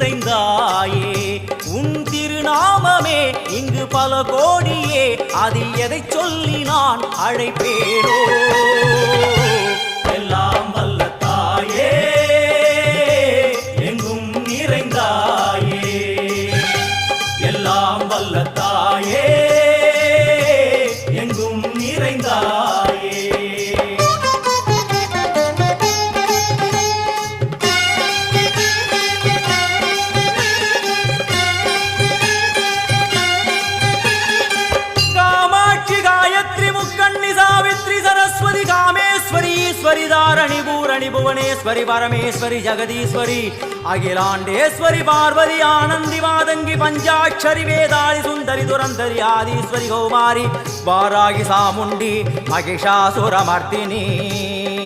நிறைந்தாயே. உன் திருநாமமே இங்கு பல கோடியே, அது எதை சொல்லி நான் அழைப்பேனோ. எல்லாம் வல்ல தாயே எங்கும் நிறைந்தாயே, எல்லாம் வல்ல தாயே எங்கும் நிறைந்தாயே. कामेश्वरी दारणि भूरणि भुवनेश्वरी परमेश्वरी जगदीश्वरी अखिलांडेश्वरी पार्वती आनंदी मादंगी पंचाक्षरी वेदाली सुंदरी दुरंधरी आदीश्वरी कौमारी वारागी सामुंडी महिषासुरमर्दिनी.